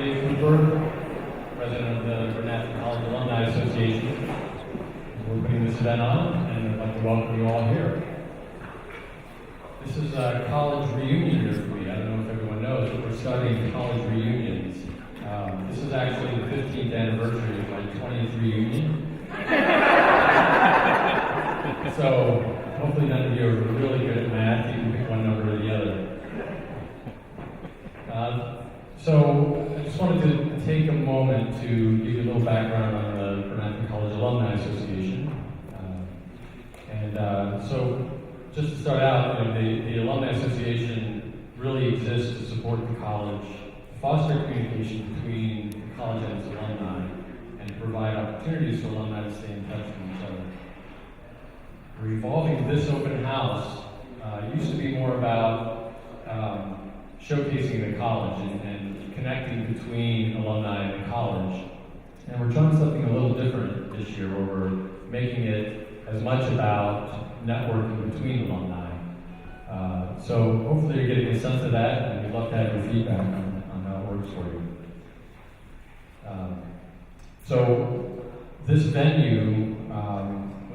Dave Cooper, President of the International College Alumni Association. We're putting this event on, and I'd like to welcome you all here. This is a college reunion year for me. I don't know if everyone knows, but we're starting college reunions. This is actually the 15th anniversary of my 20th reunion. So hopefully none of you are really good at math. You can pick one number or the other. So I just wanted to take a moment to give you a little background on the International College Alumni Association. So just to start out, the Alumni Association really exists to support the college, to foster communication between the college and its alumni, and to provide opportunities for alumni to stay in touch with each other. Revolving this open house used to be more about showcasing the college and connecting between alumni and the college. And we're trying something a little different this year, where we're making it as much about networking between alumni. So hopefully you're getting a sense of that, and we'd love to have your feedback on how it works for you. So this venue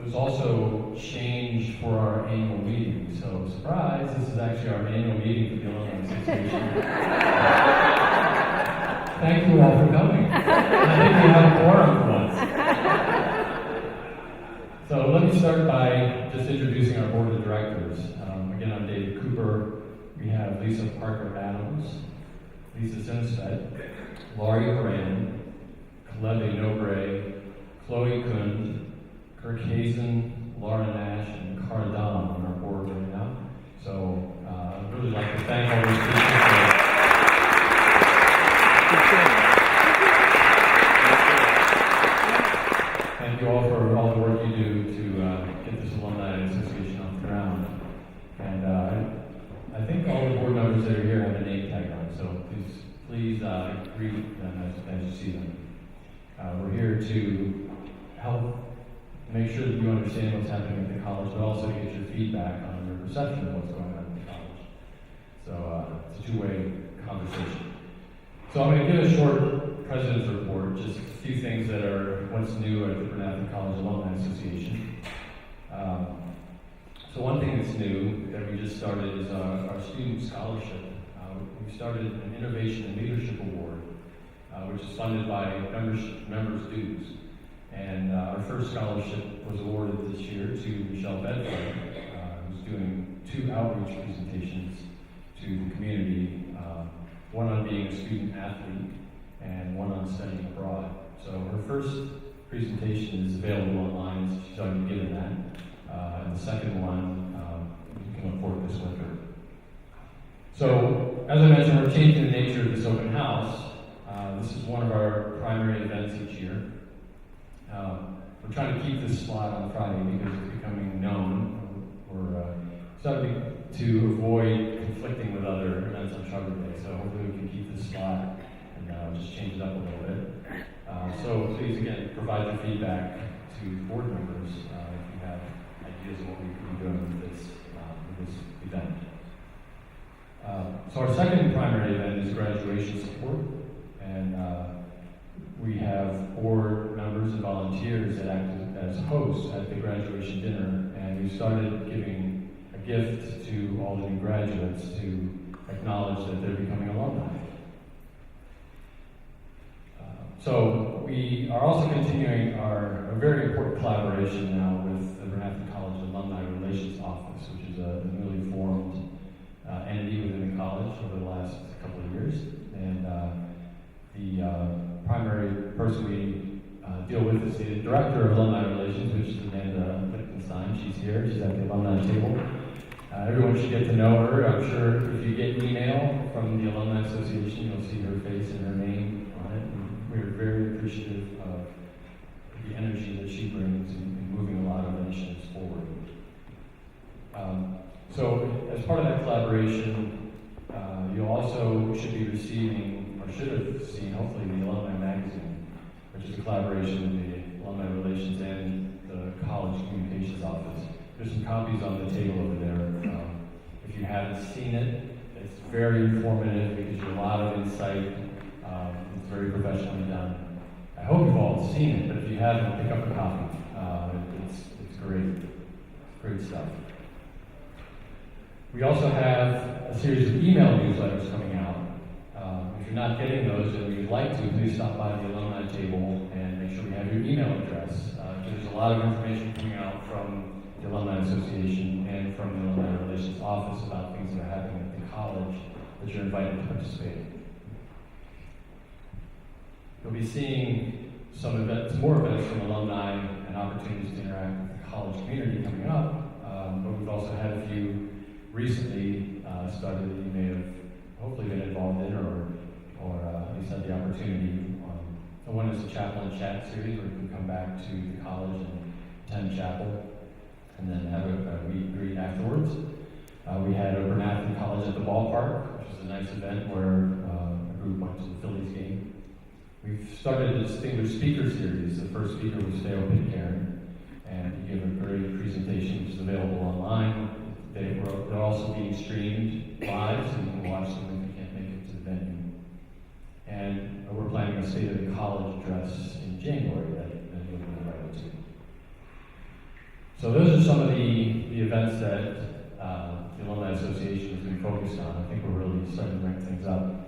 was also changed for our annual meeting. So surprise, this is actually our annual meeting for the Alumni Association. Thank you all for coming. I think we have a quorum for once. So let me start by just introducing our board of directors. Again, I'm David Cooper. We have Lisa Parker-Adams, Lisa Simstead, Laurie Horan, Kalebe Nobre, Chloe Kund, Kirk Hazen, Laura Nash, and Cara Dom on our board right now. So I'd really like to thank all those people Thank you all for all the work you do to get this Alumni Association off the ground. And I think all the board members that are here have a name tag on, so please greet them as you see them. We're here to help make sure that you understand what's happening at the college, but also get your feedback on your perception of what's going on at the college. So it's a two-way conversation. So I'm going to give a short president's report, just a few things that are what's new at the Bernathen College Alumni Association. So one thing that's new that we just started is our student scholarship. We started an Innovation and Leadership Award, which is funded by member students. And our first scholarship was awarded this year to Michelle Bedford, who's doing 2 outreach presentations to the community, one on being a student athlete and one on studying abroad. So her first presentation is available online, so she's already given that. And the second one, you can look forward to this winter. So, as I mentioned, we're changing the nature of this open house. This is one of our primary events each year. We're trying to keep this slot on Friday because it's becoming known. We're starting to avoid conflicting with other events on Charter Day, so hopefully we can keep this slot and just change it up a little bit. So please, again, provide your feedback to board members if you have ideas of what we can be doing with this event. So our second primary event is graduation support, and we have board members and volunteers that act as hosts at the graduation dinner, and we started giving a gift to all the new graduates to acknowledge that they're becoming alumni. So we are also continuing our very important collaboration now with the Bernathen College Alumni Relations Office, which is a newly formed entity within the college over the last couple of years. And the primary person we deal with is the Director of Alumni Relations, which is Amanda Lichtenstein. She's here, she's at the alumni table. Everyone should get to know her. I'm sure if you get an email from the Alumni Association, you'll see her face and her name on it. And we're very appreciative of the energy that she brings in moving a lot of initiatives forward. So as part of that collaboration, you also should be receiving, or should have seen, hopefully, the Alumni Magazine, which is a collaboration with the Alumni Relations and the College Communications Office. There's some copies on the table over there. If you haven't seen it, it's very informative. It gives you a lot of insight It's very professionally done. I hope you've all seen it, but if you haven't, pick up a copy. It's great stuff. We also have a series of email newsletters coming out. If you're not getting those and you'd like to, please stop by the alumni table and make sure we have your email address. There's a lot of information coming out from the Alumni Association and from the Alumni Relations Office about things that are happening at the college that you're invited to participate in. You'll be seeing more events from alumni and opportunities to interact with the college community coming up, but we've also had a few recently started that you may have hopefully been involved in or at least had the opportunity. One is the Chapel and Chat series, where you can come back to the college and attend chapel and then have a meet and greet afterwards. We had a Bernathen College at the ballpark, which is a nice event where a group went to the Phillies game. We've started a distinguished speaker series. The first speaker was Theo Pitcairn, and he gave a great presentation, which is available online. They're also being streamed live, so you can watch them if you can't make it to the venue. And we're planning a State of the College address in January that you'll be invited to. So those are some of the events that the Alumni Association has been focused on. I think we're really starting to rank things up.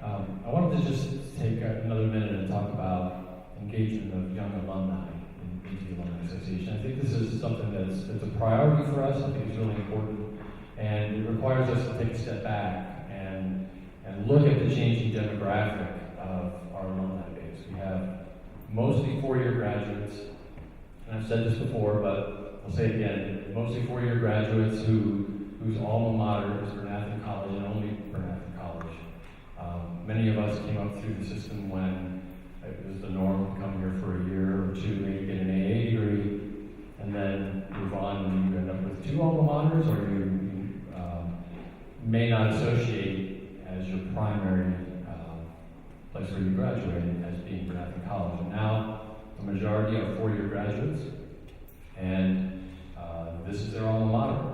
I wanted to just take another minute and talk about engagement of young alumni into the Alumni Association. I think this is something that's a priority for us. I think it's really important, and it requires us to take a step back and look at the changing demographic of our alumni base. We have mostly four-year graduates, and I've said this before, but I'll say it again, mostly four-year graduates whose alma mater is Bernathen College and only Bernathen College. Many of us came up through the system when it was the norm to come here for a year or two, maybe get an AA degree, and then move on, and you end up with two alma maters, or you may not associate as your primary place where you graduated as being Bernathen College. And now the majority are four-year graduates, and this is their alma mater.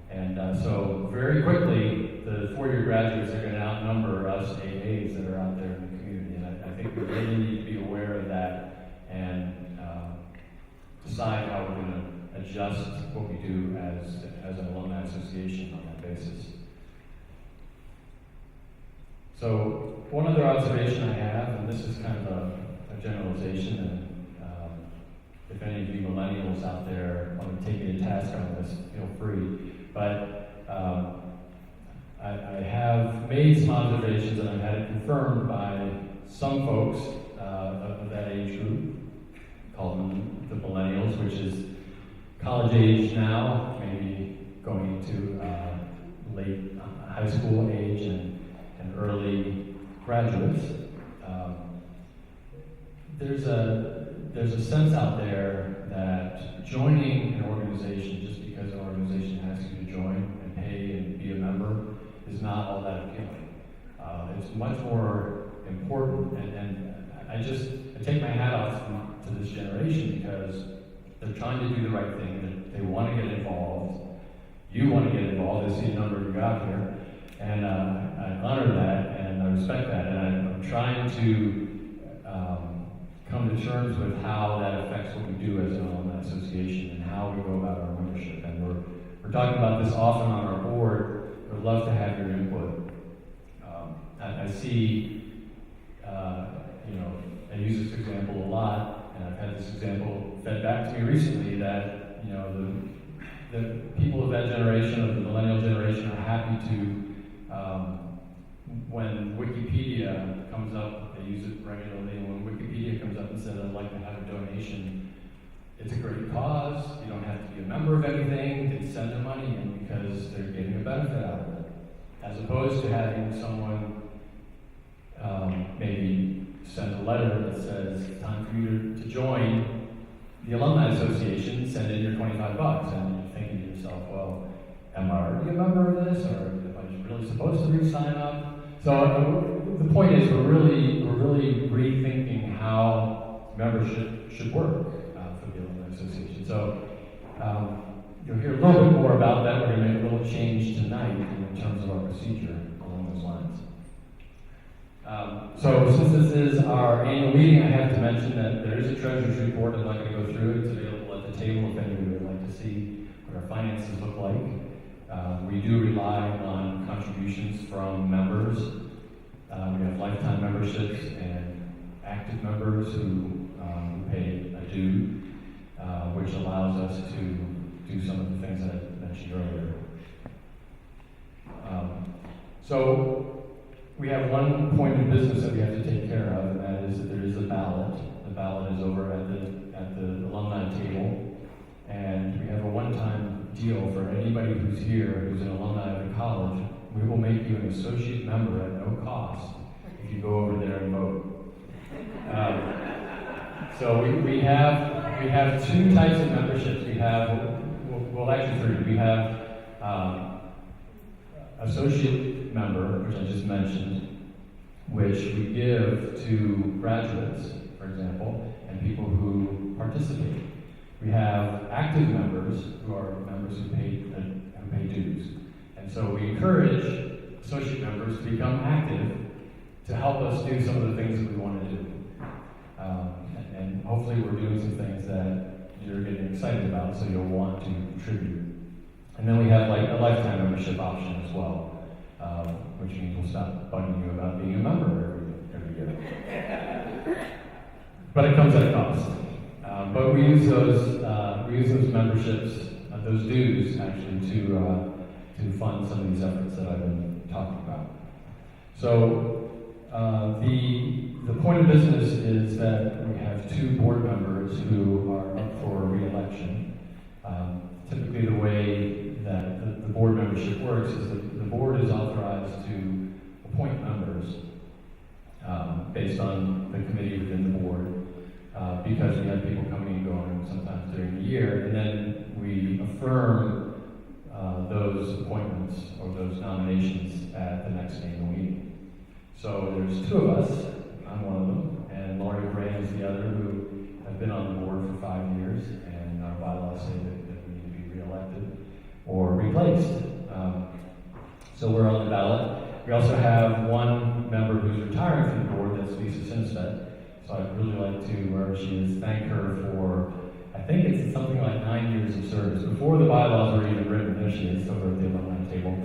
And so very quickly, the four-year graduates are going to outnumber us AAs that are out there in the community. And I think we really need to be aware of that and decide how we're going to adjust what we do as an alumni association on that basis. So one other observation I have, and this is kind of a generalization, and if any of you millennials out there want to take me to task on this, feel free. But I have made some observations, and I've had it confirmed by some folks of that age group, call them the millennials, which is college age now, maybe going into late high school age and early graduates. There's a sense out there that joining an organization just because an organization asks you to join and pay and be a member is not all that appealing. It's much more important, and I take my hat off to this generation because they're trying to do the right thing. They want to get involved. You want to get involved. I see the number you got here, and I honor that and I respect that, and I'm trying to come to terms with how that affects what we do as an alumni association and how we go about our membership. And we're talking about this often on our board. We'd love to have your input. I see, I use this example a lot, and I've had this example fed back to me recently that, the people of that generation, of the millennial generation, are happy to, when Wikipedia comes up, they use it regularly, and when Wikipedia comes up and says, I'd like to have a donation, it's a great cause. You don't have to be a member of anything. They send their money in because they're getting a benefit out of it. As opposed to having someone maybe send a letter that says, time for you to join the Alumni Association, send in your $25. And you're thinking to yourself, well, am I already a member of this, or am I really supposed to re-sign up? So the point is, we're really rethinking how membership should work for the Alumni Association. So you'll hear a little bit more about that. We're going to make a little change tonight in terms of our procedure along those lines. So since this is our annual meeting, I have to mention that there is a treasurer's report. I'm not going to go through it. It's available at the table if anybody would like to see what our finances look like. We do rely on contributions from members. We have lifetime memberships and active members who pay a due, which allows us to do some of the things that I mentioned earlier. So we have one point of business that we have to take care of, and that is that there is a ballot. The ballot is over at the alumni table, and we have a one-time deal for anybody who's here who's an alumni of the college. We will make you an associate member at no cost if you go over there and vote. So we have two types of memberships. We have, well actually three. We have associate member, which I just mentioned, which we give to graduates, for example, and people who participate. We have active members who are members who pay dues. And so we encourage associate members to become active to help us do some of the things that we want to do. And hopefully we're doing some things that you're getting excited about, so you'll want to contribute. And then we have like a lifetime membership option as well, which means we'll stop bugging you about being a member every year. But it comes at a cost. But we use those memberships, those dues actually, to fund some of these efforts that I've been talking about. So the point of business is that we have two board members who are up for re-election. Typically the way that the board membership works is that the board is authorized to appoint members based on the committee within the board, because we have people coming and going sometimes during the year, and then we affirm those appointments or those nominations at the next annual meeting. So there's two of us. I'm one of them, and Laurie Gray is the other, who have been on the board for 5 years, and our bylaws say that we need to be reelected or replaced. So we're on the ballot. We also have one member who's retiring from the board, that's Lisa Sinstead. So I'd really like to, wherever she is, thank her for, I think it's something like 9 years of service. Before the bylaws were even written, there she is, over at the alumni table.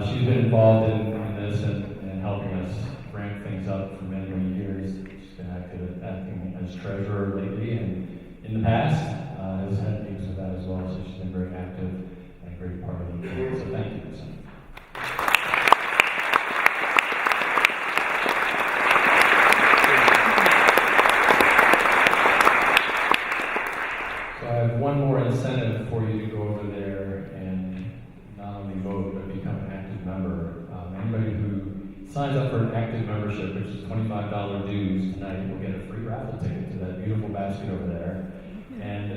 She's been involved in this and helping us ramp things up for many, many years. She's been acting as treasurer lately, and in the past has had meetings with that as well, so she's been very active and a great part of the board. So thank you, Lisa. So I have one more incentive for you to go over there and not only vote, but become an active member. Anybody who signs up for an active membership, which is $25 dues tonight, will get a free raffle ticket to that beautiful basket over there. And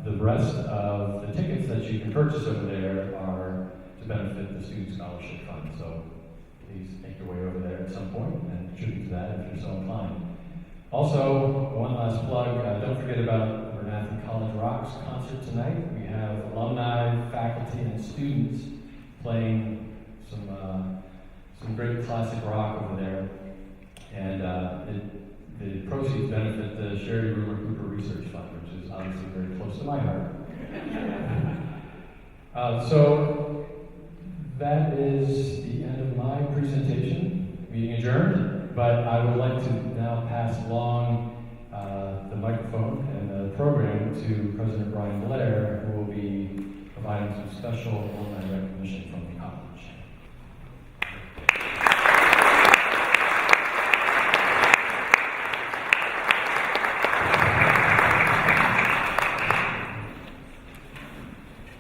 the rest of the tickets that you can purchase over there are to benefit the Student Scholarship Fund. So please make your way over there at some point and contribute to that if you're so inclined. Also, one last plug, don't forget about the Bernathen College Rocks concert tonight. We have alumni, faculty, and students playing some great classic rock over there. And the proceeds benefit the Sherry Rumor Cooper Research Fund, which is obviously very close to my heart. So that is the end of my presentation. Meeting adjourned, but I would like to now pass along the microphone and the program to President Brian Blair, who will be providing some special alumni recognition from the college.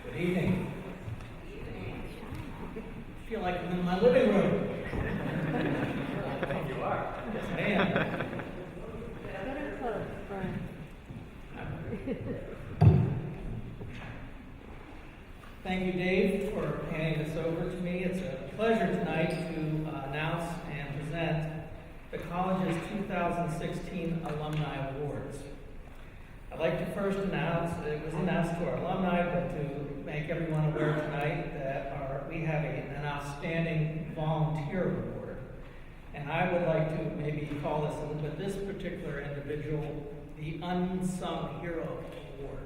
Good evening. I feel like I'm in my living room. I think you are. Yes, I am. Thank you, Dave, for handing this over to me. It's a pleasure tonight to announce and present the college's 2016 Alumni Awards. I'd like to first announce, it was announced to our alumni, but to make everyone aware tonight that we have an outstanding volunteer award. And And I would like to maybe call this particular individual the Unsung Hero Award.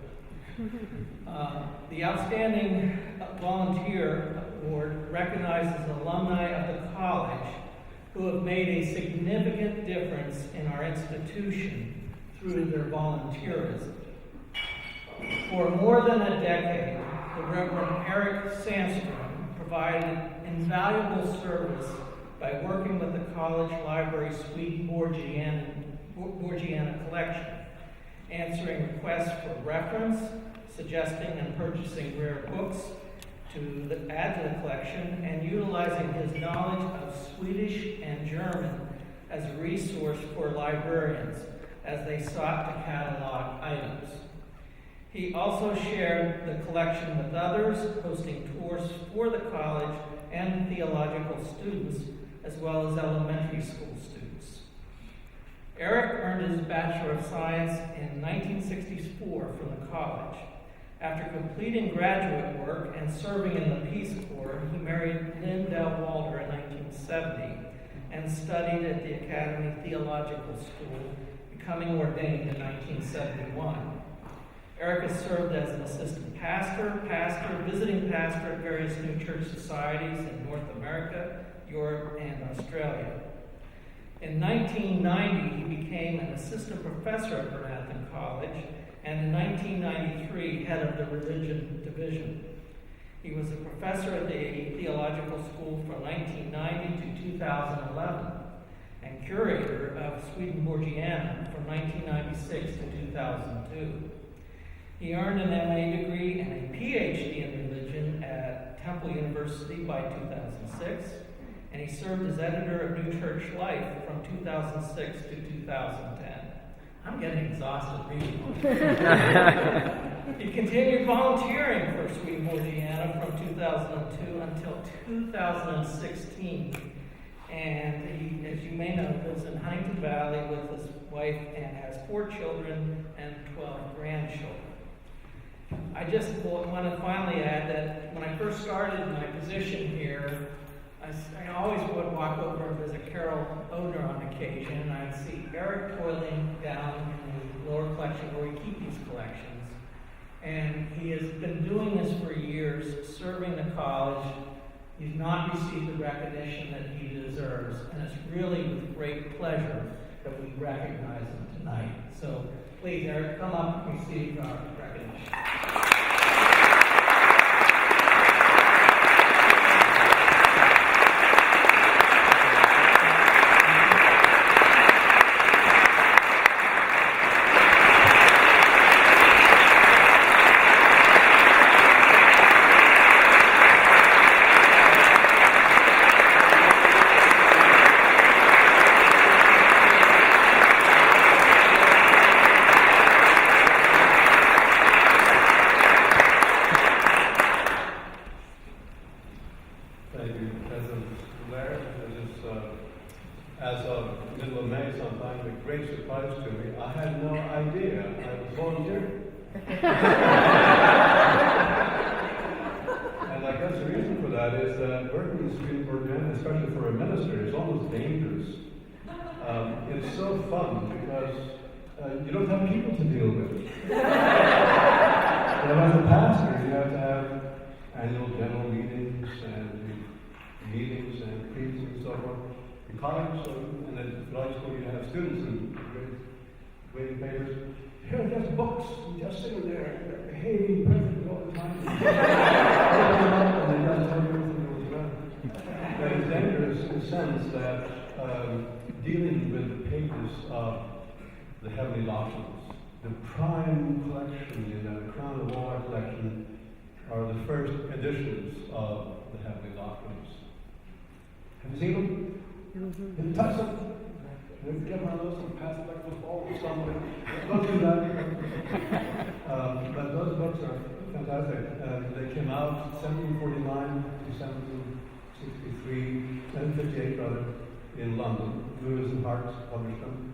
The Outstanding Volunteer Award recognizes alumni of the college who have made a significant difference in our institution through their volunteerism. For more than a decade, the Reverend Eric Sandstrom provided invaluable service by working with the college library's Swedenborgiana collection, answering requests for reference, suggesting and purchasing rare books to add to the collection, and utilizing his knowledge of Swedish and German as a resource for librarians as they sought to catalog items. He also shared the collection with others, hosting tours for the college and theological students, as well as elementary school students. Eric earned his Bachelor of Science in 1964 from the college. After completing graduate work and serving in the Peace Corps, he married Lynn Del Walder in 1970 and studied at the Academy Theological School, becoming ordained in 1971. Eric has served as an assistant pastor, visiting pastor at various new church societies in North America, Europe, and Australia. In 1990, he became an assistant professor at Bernathen College, and in 1993, head of the religion division. He was a professor at the theological school from 1990 to 2011, and curator of Swedenborgiana from 1996 to 2002. He earned an MA degree and a PhD in religion at Temple University by 2006, and he served as editor of New Church Life from 2006 to 2010. I'm getting exhausted reading. He continued volunteering for Swedenborgiana from 2002 until 2016. And he, as you may know, lives in Huntington Valley with his wife and has 4 children and 12 grandchildren. I just want to finally add that when I first started my position here, I always would walk over and visit Carol Odner on occasion, and I'd see Eric toiling down in the lower collection where we keep these collections. And he has been doing this for years, serving the college. He's not received the recognition that he deserves, and it's really with great pleasure that we recognize him tonight. So please, Eric, come up and receive our recognition. As of middle of May sometime, a great surprise to me. I had no idea I was volunteering. And I guess the reason for that is that working in Swedenborgiana, especially for a minister, is almost dangerous. It's so fun because you don't have people to deal with. And as a pastor, you have to have annual general meetings and creeds and so forth. In college, and then in law school, you have students and grading papers. Here are just books, just sitting there, behaving perfectly all the time. And they just tell you everything goes well. But it's dangerous in the sense that dealing with the pages of the Heavenly Doctrines, the prime collection, the crown of all our collection, are the first editions of the Heavenly Doctrines. Have you seen them? Can you touch them? If you get one of those and pass it like football or somebody, don't do that. But those books are fantastic. They came out 1749 to 1758 rather, in London. Lewis and Hart published them.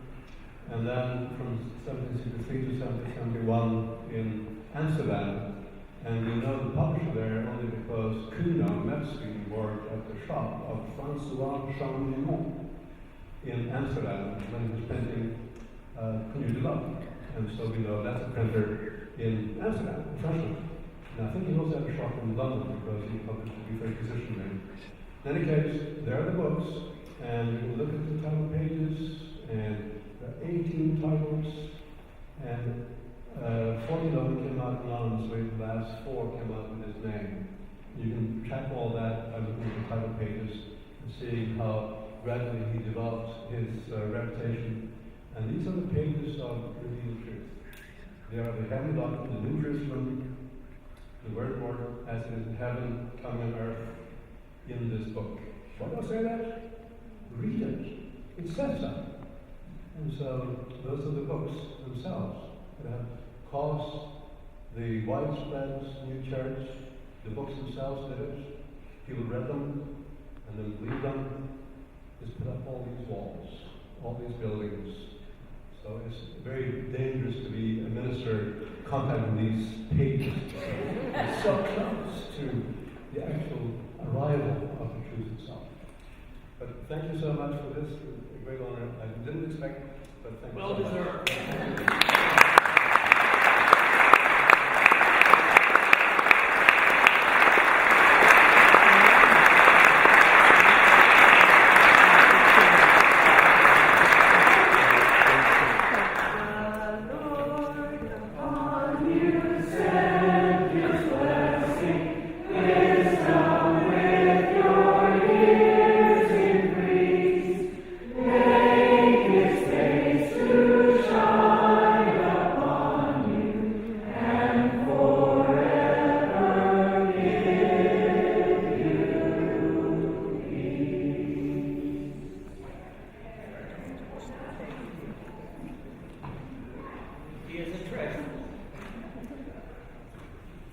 And then from 1763 to 1771 in Amsterdam. And you know the publisher there only because Kuno Metzger worked at the shop of François Champignon. in Amsterdam when he was printing Kunju de Love. And so we know that's a printer in Amsterdam, in French. And I think he also had a shop in London because he published a very position there. In any case, there are the books, and you can look at the title pages, and there are 18 titles, and 40 of them came out anonymously, the last 4 came out with his name. You can track all that by looking at the title pages and seeing how gradually he developed his reputation. And these are the pages of revealed truth. They are the heavenly doctrine, the New Jerusalem, the Word of Lord as it is in heaven, coming on earth in this book. Why do I say that? Read it. It says so. And so those are the books themselves that have caused the widespread new church. The books themselves did it. People read them and then believed them. Just put up all these walls, all these buildings. So it's very dangerous to be a minister contacting these pages. It's so close to the actual arrival of the truth itself. But thank you so much for this. A great honor. I didn't expect, but thank you Well so much. deserved.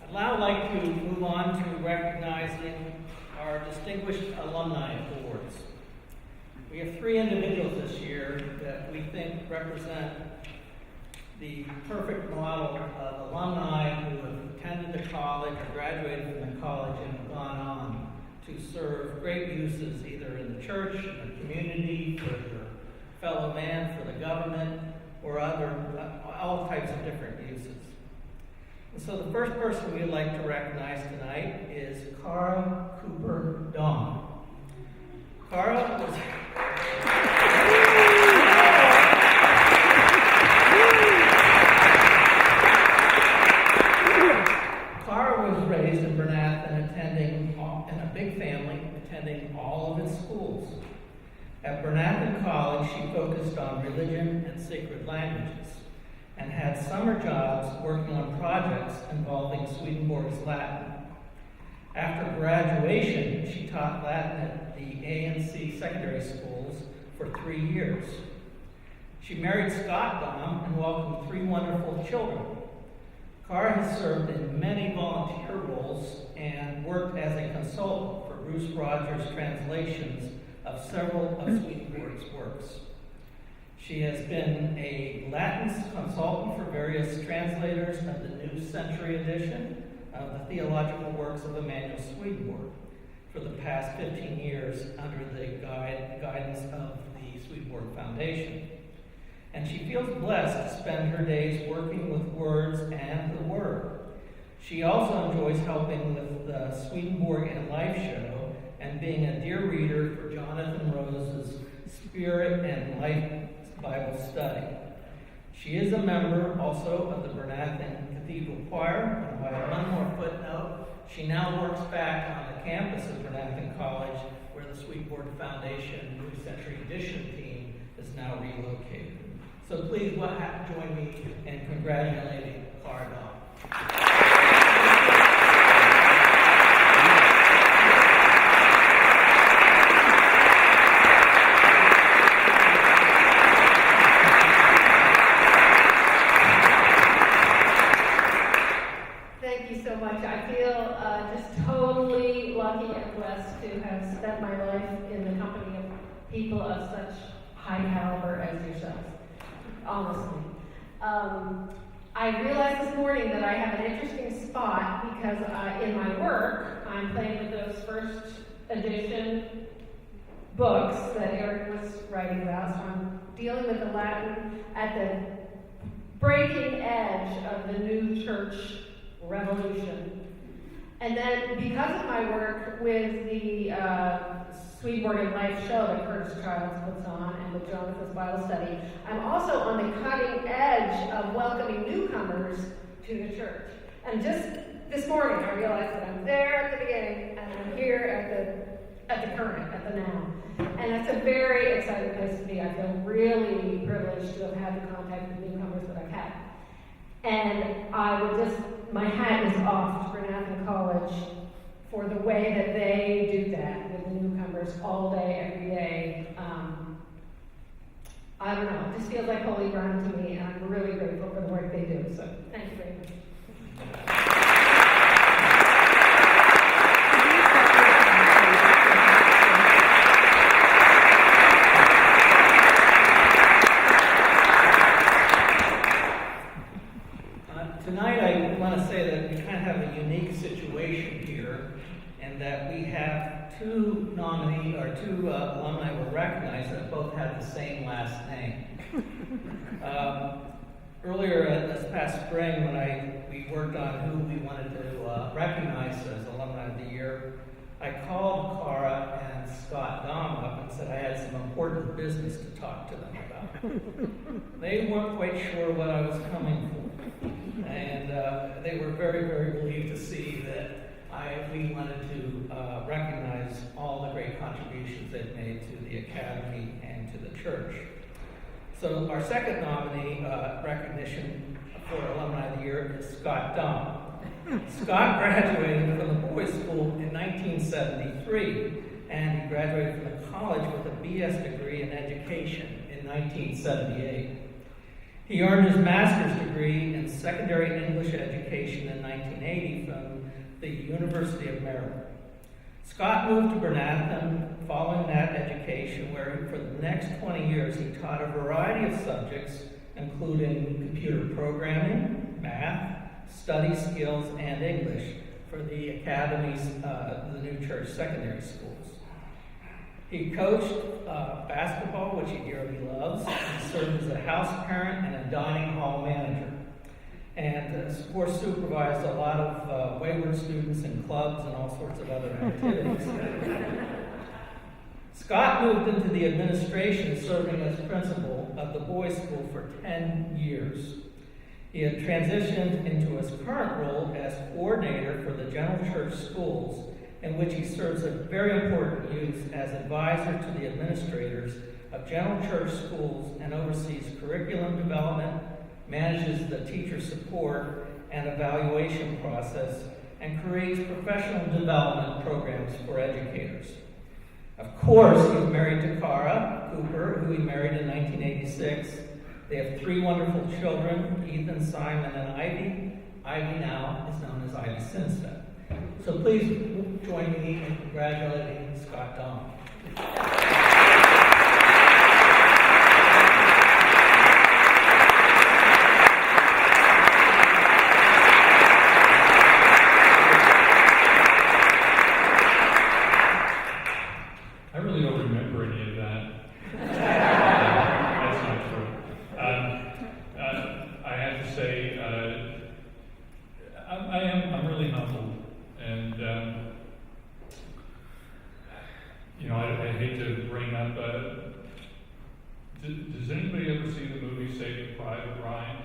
I'd now like to move on to recognizing our distinguished Alumni Awards. We have 3 individuals this year that we think represent the perfect model of alumni who have attended the college or graduated from the college and have gone on to serve great uses either in the church, in the community, for their fellow man, for the government, or all types of different uses. And so the first person we'd like to recognize tonight is Cara Cooper Dawn. Cara was... Cara was raised in Bernathen, in a big family, attending all of its schools. At Bernathen College, she focused on religion and sacred languages, and had summer jobs working on projects involving Swedenborg's Latin. After graduation, she taught Latin at the A&C secondary schools for 3 years. She married Scott Daum and welcomed 3 wonderful children. Cara has served in many volunteer roles and worked as a consultant for Bruce Rogers' translations of several of Swedenborg's works. She has been a Latin consultant for various translators of the New Century edition of the theological works of Emanuel Swedenborg for the past 15 years under the guidance of the Swedenborg Foundation. And she feels blessed to spend her days working with words and the Word. She also enjoys helping with the Swedenborg and Life show and being a dear reader for Jonathan Rose's Spirit and Life Bible study. She is a member also of the Bernathen Cathedral Choir, and by one more footnote, she now works back on the campus of Bernathen College, where the Swedenborg Foundation New Century Edition team is now relocated. So please join me in congratulating Cara Daum. Thank you so much. I feel just totally lucky and blessed to have spent my life in the company of people of such high caliber as yourselves. Honestly. I realized this morning that I have an interesting spot because in my work, I'm playing with those first edition books that Eric was writing about, so I'm dealing with the Latin at the breaking edge of the new church revolution. And then, because of my work with the Swedenborg Life show that Curtis Childs puts on and with Jonathan's Bible study, I'm also on the cutting edge of welcoming newcomers to the church. And just this morning, I realized that I'm there at the beginning and I'm here at the current, at the now. And it's a very exciting place to be. I feel really privileged to have had the contact with newcomers that I've had. And I would just, my hat is off to Bernathen College for the way that they do that with the newcomers all day, every day. I don't know, it just feels like holy ground to me, and I'm really grateful for the work they do. So thank you very much. Tonight I want to say that we kind of have a unique situation here, and that we have two alumni were recognized that both had the same last name. Earlier this past spring, when we worked on who we wanted to recognize as Alumni of the Year, I called Cara and Scott Dom up and said I had some important business to talk to them about. They weren't quite sure what I was coming for, and they were very, very relieved to see that we wanted to recognize all the great contributions they've made to the Academy and to the church. So our second nominee recognition for Alumni of the Year is Scott Dom. Scott graduated from the boys' school in 1973, and he graduated from the college with a BS degree in education in 1978. He earned his master's degree in secondary English education in 1980 from the University of Maryland. Scott moved to Bernathen following that education, where for the next 20 years he taught a variety of subjects, including computer programming, math, study skills, and English for the academies, the New Church secondary schools. He coached basketball, which he dearly loves. He served as a house parent and a dining hall manager. And of course supervised a lot of wayward students in clubs and all sorts of other activities. Scott moved into the administration, serving as principal of the boys' school for 10 years. He had transitioned into his current role as coordinator for the General Church schools, in which he serves a very important use as advisor to the administrators of General Church schools and oversees curriculum development, manages the teacher support and evaluation process, and creates professional development programs for educators. Of course, he's married to Cara Cooper, who he married in 1986. They have 3 wonderful children, Ethan, Simon, and Ivy. Ivy now is known as Ivy Sinstead. So please join me in congratulating Scott Dom. I really don't remember any of that. That's not true. I have to say, I'm really humbled, and I hate to bring up. Does anybody ever see the movie Saving Private Ryan?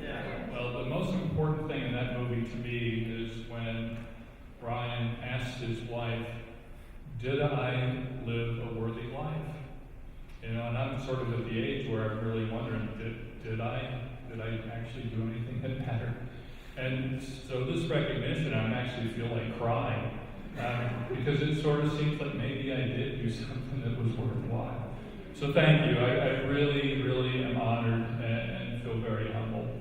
Yeah. Well, the most important thing in that movie to me is when Ryan asks his wife, "Did I live a worthy life?" And I'm sort of at the age where I'm really wondering, did I actually do anything that mattered? And so this recognition, I actually feel like crying, because it sort of seems like maybe I did do something that was worthwhile. So thank you. I really, really am honored and feel very humbled.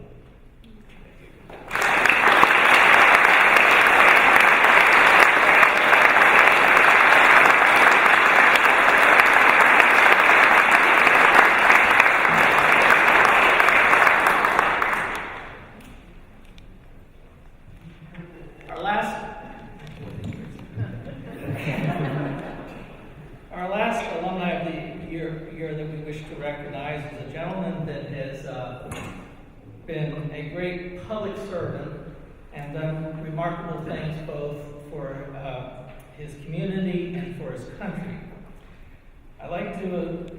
Our last wish to recognize is a gentleman that has been a great public servant and done remarkable things both for his community and for his country. I'd like to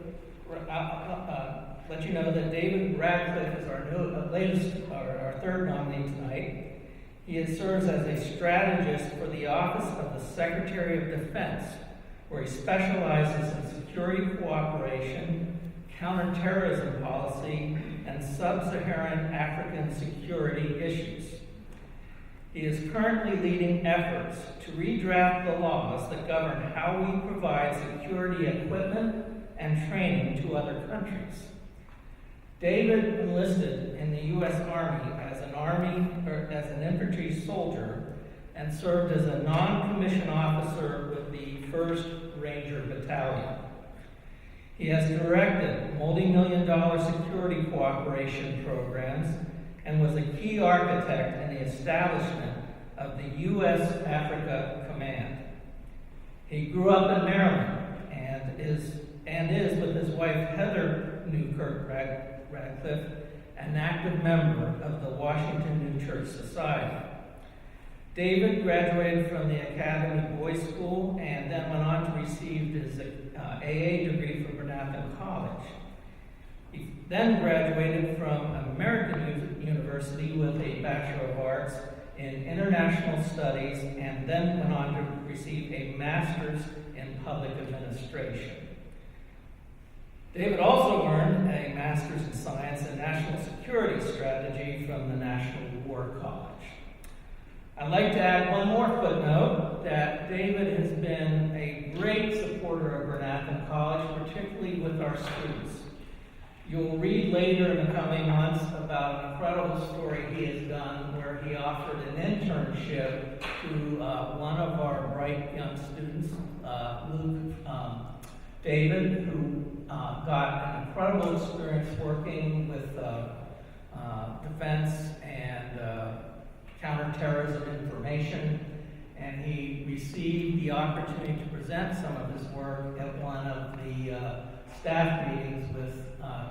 let you know that David Radcliffe is our third nominee tonight. He serves as a strategist for the Office of the Secretary of Defense, where he specializes in security cooperation, counterterrorism policy, and sub-Saharan African security issues. He is currently leading efforts to redraft the laws that govern how we provide security equipment and training to other countries. David enlisted in the U.S. Army as an infantry soldier and served as a non-commissioned officer with the 1st Ranger Battalion. He has directed multi-million-dollar security cooperation programs and was a key architect in the establishment of the U.S. Africa Command. He grew up in Maryland and is with his wife Heather Newkirk Radcliffe, an active member of the Washington New Church Society. David graduated from the Academy Boys School and then went on to receive his AA degree from Bernathen College. He then graduated from American University with a Bachelor of Arts in International Studies and then went on to receive a Master's in Public Administration. David also earned a Master's in Science and National Security Strategy from the National War College. I'd like to add one more footnote that David has been a great supporter of Bernathen College, particularly with our students. You'll read later in the coming months about an incredible story he has done where he offered an internship to one of our bright young students, Luke David, who got an incredible experience working with defense and counterterrorism information, and he received the opportunity to present some of his work at one of the staff meetings with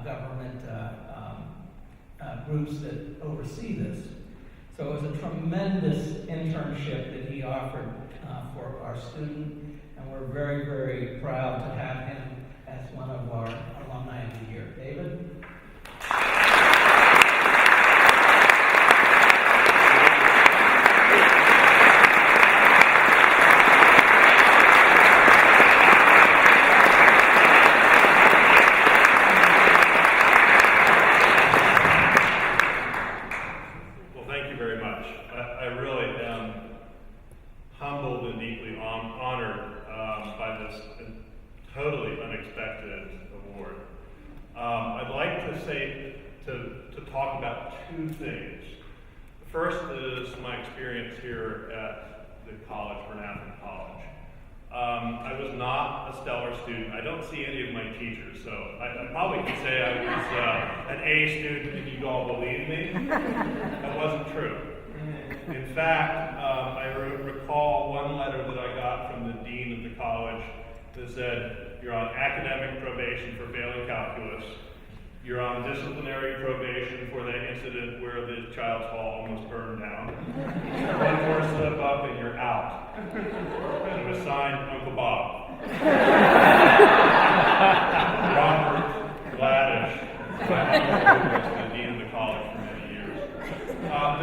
government groups that oversee this. So it was a tremendous internship that he offered for our student, and we're very, very proud to have him as one of our Alumni of the Year. David? Totally unexpected award. I'd like to talk about two things. The first is my experience here at the college, Bernathen College. I was not a stellar student. I don't see any of my teachers, so I probably could say I was an A student and you'd all believe me. That wasn't true. In fact, I recall one letter that I got from the dean of the college that said, you're on academic probation for failing calculus, you're on disciplinary probation for that incident where the child's hall almost burned down, one more slip up and you're out. And it was signed Uncle Bob. Robert Gladish, the dean of the college for many years.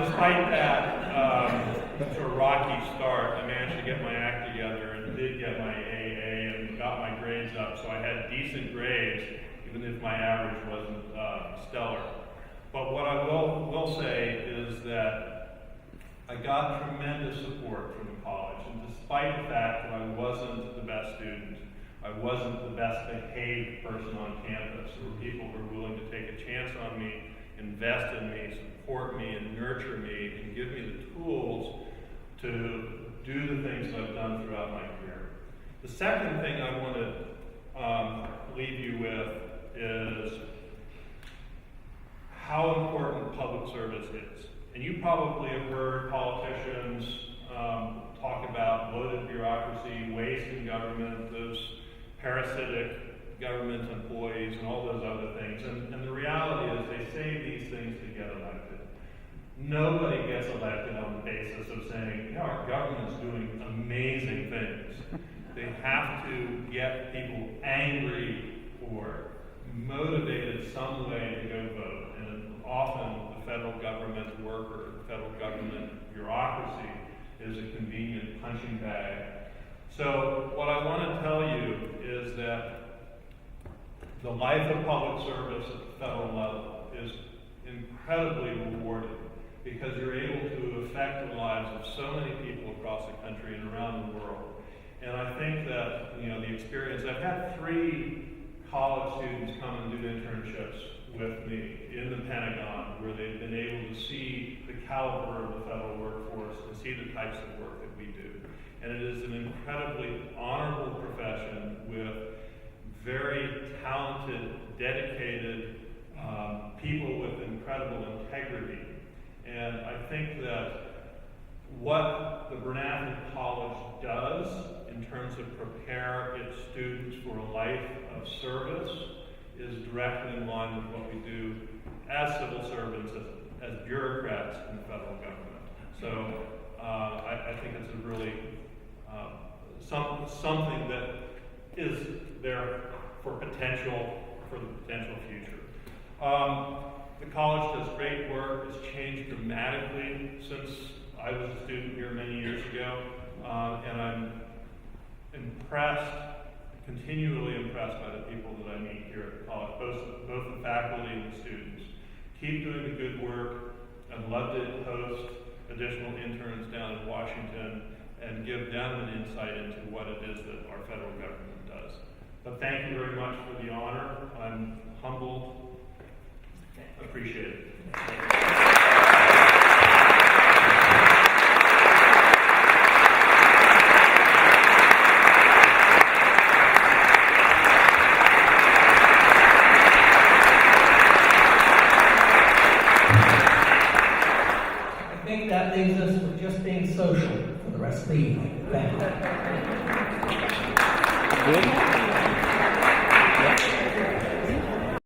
Despite that sort of rocky start, I managed to get my act together and did get my AA and got my grades up, so I had decent grades, even if my average wasn't stellar. But what I will say is that I got tremendous support from the college, and despite the fact that I wasn't the best student, I wasn't the best behaved person on campus, there were people who were willing to take a chance on me, invest in me, support me, and nurture me, and give me the tools to do the things that I've done throughout my career. The second thing I want to leave you with is how important public service is. And you probably have heard politicians talk about bloated bureaucracy, waste in government, those parasitic government employees and all those other things. And the reality is they say these things to get elected. Nobody gets elected on the basis of saying, yeah, our government's doing amazing things. They have to get people angry or motivated some way to go vote. And often the federal government worker, the federal government bureaucracy is a convenient punching bag. So what I want to tell you is that the life of public service at the federal level is incredibly rewarding because you're able to affect the lives of so many people across the country and around the world. And I think that, the experience, I've had 3 college students come and do internships with me in the Pentagon where they've been able to see the caliber of the federal workforce and see the types of work that we do. And it is an incredibly honorable profession with very talented, dedicated people with incredible integrity. And I think that what the Bernathen College does in terms of prepare its students for a life of service is directly in line with what we do as civil servants, as bureaucrats in the federal government. So I think it's a really something that is there for the potential future. The college does great work. It's changed dramatically since I was a student here many years ago, and I'm continually impressed by the people that I meet here at the college, both the faculty and the students. Keep doing the good work. I'd love to host additional interns down in Washington and give them an insight into what it is that our federal government does. But thank you very much for the honor. I'm humbled. Appreciate it. I think that leaves us with just being social for the rest of the evening. Thank you.